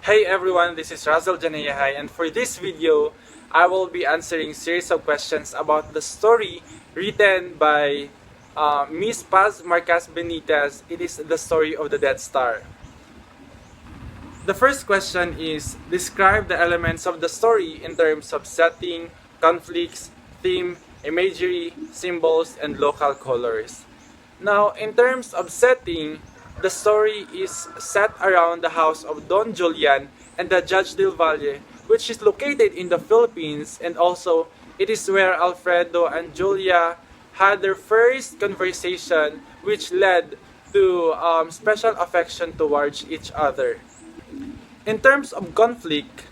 Hey everyone, this is Jon Hye, and for this video, I will be answering series of questions about the story written by Miss Paz Marquez Benitez. It is the story of the Death Star. The first question is, describe the elements of the story in terms of setting, conflicts, theme, imagery, symbols, and local colors. Now, in terms of setting, the story is set around the house of Don Julian and the Judge del Valle, which is located in the Philippines, and also it is where Alfredo and Julia had their first conversation, which led to special affection towards each other. In terms of conflict,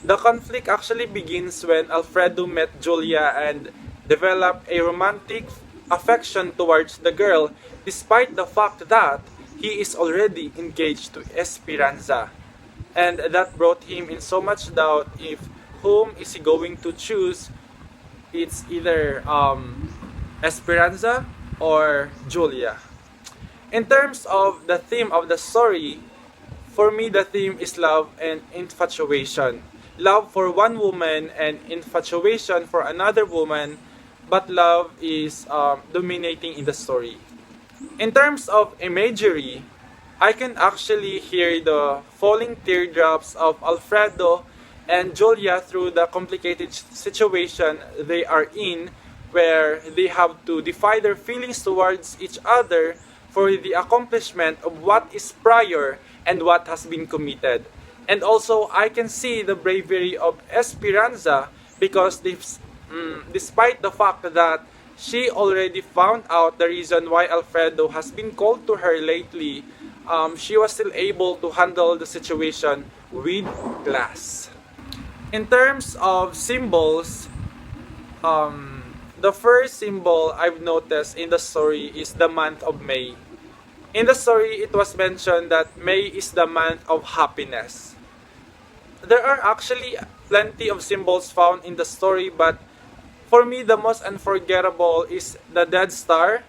the conflict actually begins when Alfredo met Julia and developed a romantic affection towards the girl, despite the fact that he is already engaged to Esperanza. And that brought him in so much doubt if whom is he going to choose. It's either Esperanza or Julia. In terms of the theme of the story, for me the theme is love and infatuation. Love for one woman and infatuation for another woman, but love is dominating in the story. In terms of imagery, I can actually hear the falling teardrops of Alfredo and Julia through the complicated situation they are in, where they have to defy their feelings towards each other for the accomplishment of what is prior and what has been committed. And also, I can see the bravery of Esperanza because despite the fact that she already found out the reason why Alfredo has been cold to her lately, she was still able to handle the situation with class. In terms of symbols, the first symbol I've noticed in the story is the month of May. In the story, it was mentioned that May is the month of happiness. There are actually plenty of symbols found in the story, but for me, the most unforgettable is the Dead Star,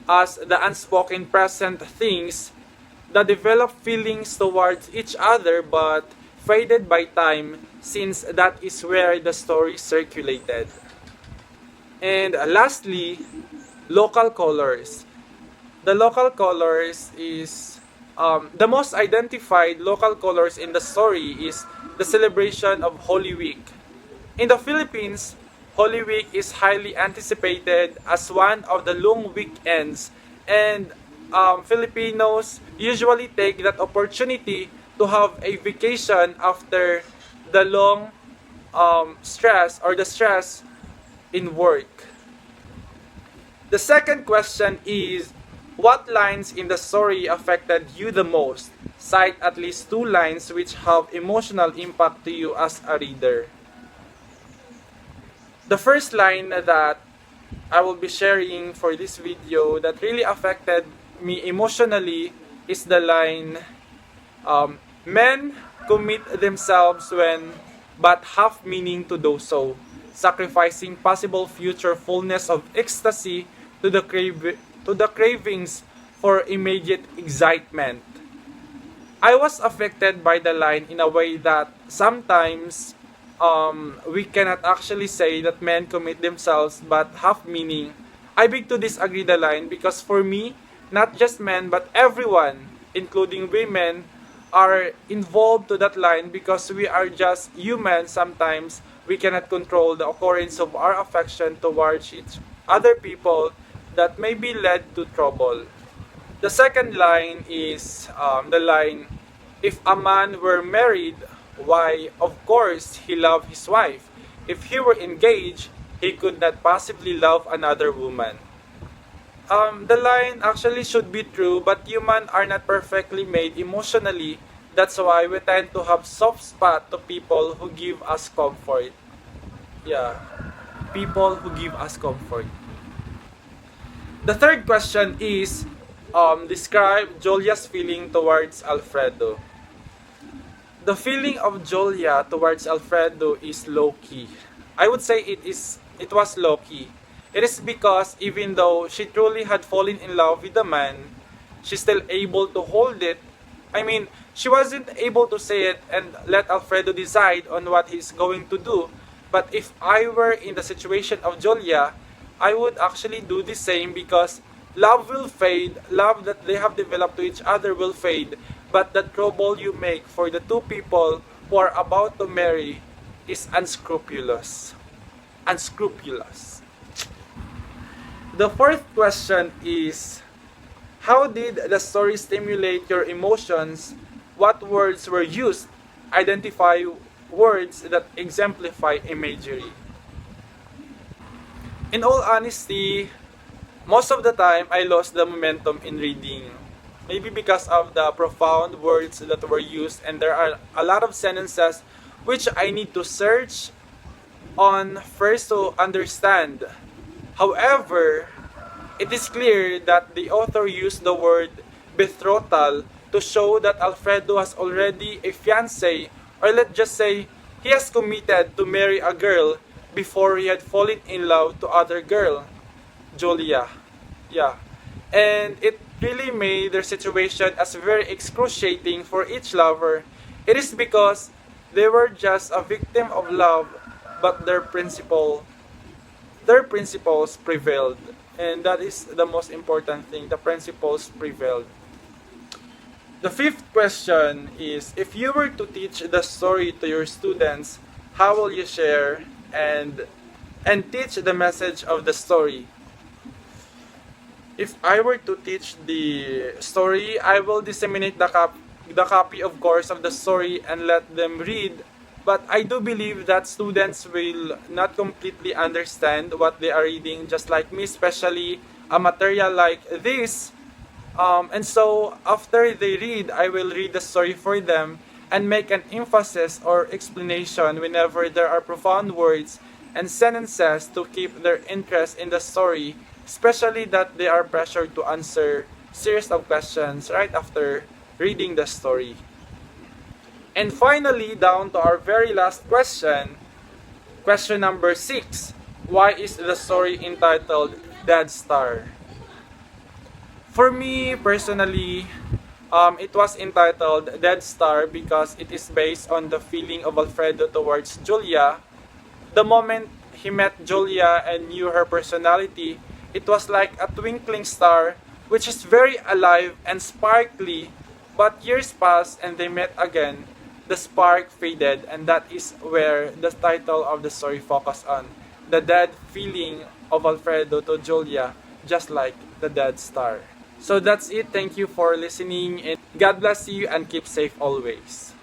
as the unspoken present things that develop feelings towards each other but faded by time, since that is where the story circulated. And lastly, local colors. The local colors is the most identified local colors in the story is the celebration of Holy Week. In the Philippines, Holy Week is highly anticipated as one of the long weekends, and Filipinos usually take that opportunity to have a vacation after the long stress or the stress in work. The second question is, what lines in the story affected you the most? Cite at least 2 lines which have emotional impact to you as a reader. The first line that I will be sharing for this video that really affected me emotionally is the line, men commit themselves when but have meaning to do so, sacrificing possible future fullness of ecstasy to the cravings for immediate excitement. I was affected by the line in a way that sometimes we cannot actually say that men commit themselves but have meaning. I beg to disagree the line because for me, not just men but everyone, including women, are involved to that line because we are just human. Sometimes we cannot control the occurrence of our affection towards each other people that may be led to trouble. The second line is the line, if a man were married, why, of course, he loved his wife. If he were engaged, he could not possibly love another woman. The line actually should be true, but humans are not perfectly made emotionally. That's why we tend to have soft spot to people who give us comfort. Yeah, people who give us comfort. The third question is, describe Julia's feeling towards Alfredo. The feeling of Julia towards Alfredo is low-key. I would say it was low-key. It is because even though she truly had fallen in love with the man, she's still able to hold it I mean, she wasn't able to say it and let Alfredo decide on what he's going to do. But if I were in the situation of Julia, I would actually do the same because love will fade, love that they have developed to each other will fade, but the trouble you make for the two people who are about to marry is unscrupulous. Unscrupulous. The fourth question is, how did the story stimulate your emotions? What words were used? Identify words that exemplify imagery. In all honesty, most of the time I lost the momentum in reading. Maybe because of the profound words that were used, and there are a lot of sentences which I need to search on first to understand. However, it is clear that the author used the word betrothal to show that Alfredo has already a fiancé, or let's just say he has committed to marry a girl before he had fallen in love to other girl, Julia. Yeah. And it really made their situation as very excruciating for each lover. It is because they were just a victim of love, but their principles prevailed. And that is the most important thing. The principles prevailed. The fifth question is, if you were to teach the story to your students, how will you share and teach the message of the story? If I were to teach the story, I will disseminate the copy, of course, of the story and let them read. But I do believe that students will not completely understand what they are reading, just like me, especially a material like this. And so after they read, I will read the story for them and make an emphasis or explanation whenever there are profound words and sentences to keep their interest in the story, especially that they are pressured to answer series of questions right after reading the story. And finally, down to our very last question, question number 6. Why is the story entitled Dead Star? For me, personally, it was entitled Dead Star because it is based on the feeling of Alfredo towards Julia. The moment he met Julia and knew her personality, it was like a twinkling star which is very alive and sparkly. But years passed and they met again. The spark faded, and that is where the title of the story focused on. The dead feeling of Alfredo to Julia, just like the dead star. So that's it. Thank you for listening, and God bless you and keep safe always.